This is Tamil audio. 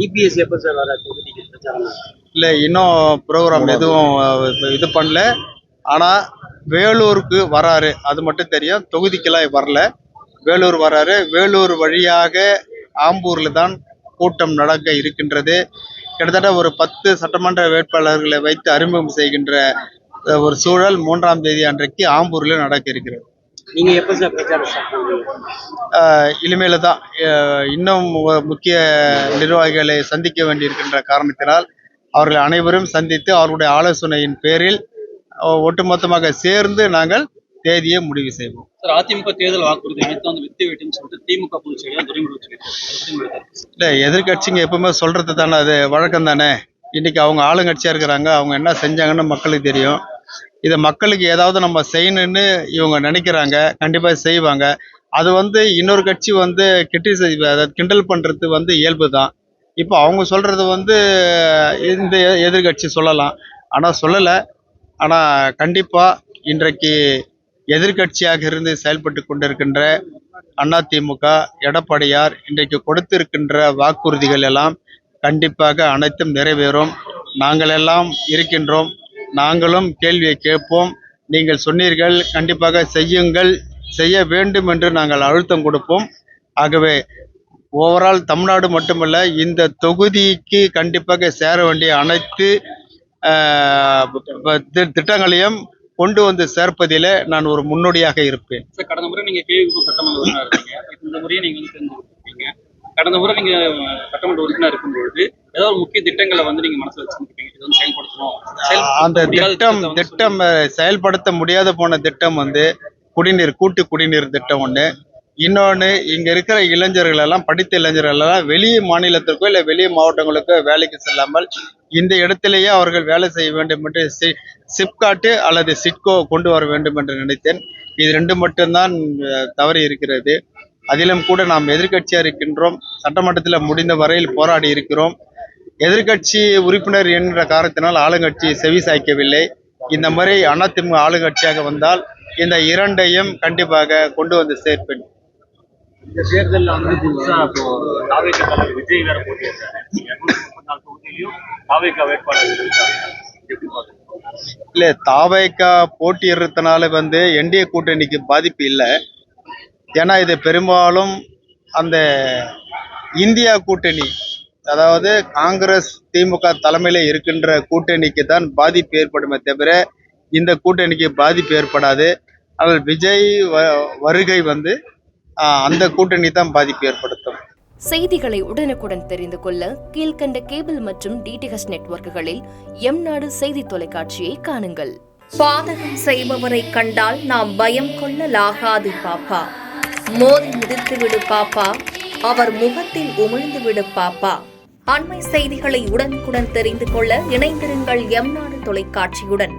இபிஎஸ் எப்போ சார் வர தொகுதிக்கு பிரச்சாரம்? இல்லை, இன்னும் ப்ரோக்ராம் எதுவும் இது பண்ணல. ஆனால் வேலூருக்கு வராரு, அது மட்டும் தெரியும். தொகுதிக்கெல்லாம் வரல. வேலூர் வராரு. வேலூர் வழியாக ஆம்பூரில் தான் கூட்டம் நடக்க இருக்கின்றது. கிட்டத்தட்ட ஒரு 10 சட்டமன்ற வேட்பாளர்களை வைத்து அறிமுகம் செய்கின்ற ஒரு சூழல் 3ஆம் தேதி அன்றைக்கு ஆம்பூரில் நடக்க இருக்கிறது. நீங்க எப்போ சார் பிரச்சாரம் ஸ்டார்ட் பண்ணுவீங்க? இனிமேல் தான். இன்னும் முக்கிய நிர்வாகிகளை சந்திக்க வேண்டியிருக்கின்ற காரணத்தினால் அவர்கள் அனைவரும் சந்தித்து அவர்களுடைய ஆலோசனையின் பேரில் ஒட்டுமொத்தமாக சேர்ந்து நாங்கள் தேதியை முடிவு செய்வோம். சார், அதிமுக தேர்தல் வாக்குறுதி அனைத்து வந்து வித்து வெட்டுன்னு சொல்லிட்டு திமுக பொதுச் செயலாளர் துரைமுருகன் சொல்லியிருக்காரு. இல்லை, எதிர்கட்சிங்க எப்பவுமே சொல்றது தானே, அது வழக்கம் தானே. இன்னைக்கு அவங்க ஆளுங்கட்சியா இருக்கிறாங்க, அவங்க என்ன செஞ்சாங்கன்னு மக்களுக்கு தெரியும். இதை மக்களுக்கு ஏதாவது நம்ம செய்யணும்னு இவங்க நினைக்கிறாங்க, கண்டிப்பா செய்வாங்க. அது இன்னொரு கட்சி கிண்டல் பண்றது இயல்பு தான். இப்போ அவங்க சொல்றது இந்த எதிர்கட்சி சொல்லலாம், ஆனா சொல்லலை. ஆனா கண்டிப்பா இன்றைக்கு எதிர்கட்சியாக இருந்து செயல்பட்டு கொண்டிருக்கின்ற அதிமுக, எடப்பாடியார் இன்றைக்கு கொடுத்திருக்கின்ற வாக்குறுதிகள் எல்லாம் கண்டிப்பாக அனைத்தும் நிறைவேறும். நாங்கள் எல்லாம் இருக்கின்றோம், நாங்களும் கேள்வியை கேட்போம். நீங்கள் சொன்னீர்கள், கண்டிப்பாக செய்யுங்கள், செய்ய வேண்டும் என்று நாங்கள் அழுத்தம் கொடுப்போம். ஆகவே ஓவரால் தமிழ்நாடு மட்டுமல்ல, இந்த தொகுதிக்கு கண்டிப்பாக சேர வேண்டிய அனைத்து திட்டங்களையும் கொண்டு வந்து சேர்ப்பதிலே நான் ஒரு முன்னோடியாக இருப்பேன். கடந்த முறை நீங்க கேள்வி சட்டமன்ற உறுப்பினர் இருக்கீங்க, இந்த முறையை நீங்க தெரிஞ்சுக்கிட்டீங்க. கடந்த முறை நீங்க சட்டமன்ற உறுப்பினர் இருக்கும்பொழுது ஏதாவது முக்கிய திட்டங்களை நீங்க மனசுல வச்சுருப்பீங்க, இது செயல்படுத்தணும். அந்த திட்டம் செயல்படுத்த முடியாத போன திட்டம் குடிநீர், கூட்டு குடிநீர் திட்டம் ஒன்று. இன்னொன்று, இங்க இருக்கிற இளைஞர்கள் எல்லாம், படித்த இளைஞர்கள் எல்லாம் வெளி மாநிலத்திற்கோ இல்லை வெளி மாவட்டங்களுக்கோ வேலைக்கு செல்லாமல் இந்த இடத்திலேயே அவர்கள் வேலை செய்ய வேண்டும் என்று சிப்காட்டு அல்லது சிட்கோ கொண்டு வர வேண்டும் என்று நினைத்தேன். இது 2 மட்டும்தான் தவறி இருக்கிறது. அதிலும் கூட நாம் எதிர்கட்சியாக இருக்கின்றோம். சட்டமன்றத்தில் முடிந்த வரையில் போராடி இருக்கிறோம். எதிர்கட்சி உறுப்பினர் என்ற காரணத்தினால் ஆளுங்கட்சி செவி சாய்க்கவில்லை. இந்த முறை அதிமுக ஆளுங்கட்சியாக வந்தால் இந்த 2ஐயும் கண்டிப்பாக கொண்டு வந்து சேர்ப்பேன். இந்த தேர்தலில் புதுசா விஜய் வேற போட்டியிருக்காரு. 234 தொகுதியிலையும் தாவேகா வேட்பாளர் இருக்காங்க. இல்லை, தாவேகா போட்டியிடுறதுனால என்டிஏ கூட்டணிக்கு பாதிப்பு இல்லை. ஏன்னா இது பெரும்பாலும் அந்த இந்தியா கூட்டணி, அதாவது காங்கிரஸ் திமுக தலைமையில இருக்கின்ற கூட்டணிக்கு தான் பாதிப்பு ஏற்படுமே தவிர இந்த கூட்டணிக்கு பாதிப்பு ஏற்படாது. ஆனால் விஜய் வருகை அந்த கூட்டணி தான் பாதிப்பு ஏற்படுத்தும். செய்திகளை உடனுக்குடன் தெரிந்து கொள்ள கீழ்கண்ட கேபிள் மற்றும் டிடிஎச் நெட்வொர்க்குகளில் எம்நாடு செய்தி தொலைக்காட்சியை காணுங்கள். பாதகம் செய்பவரை கண்டால் நாம் பயம் கொள்ளலாகாது பாப்பா. மோதி மிதித்து விடு பாப்பா, அவர் முகத்தில் உமிழ்ந்து விடு பாப்பா. அண்மை செய்திகளை உடனுக்குடன் தெரிந்து கொள்ள இணைந்திருங்கள் எம்நாடு தொலைக்காட்சியுடன்.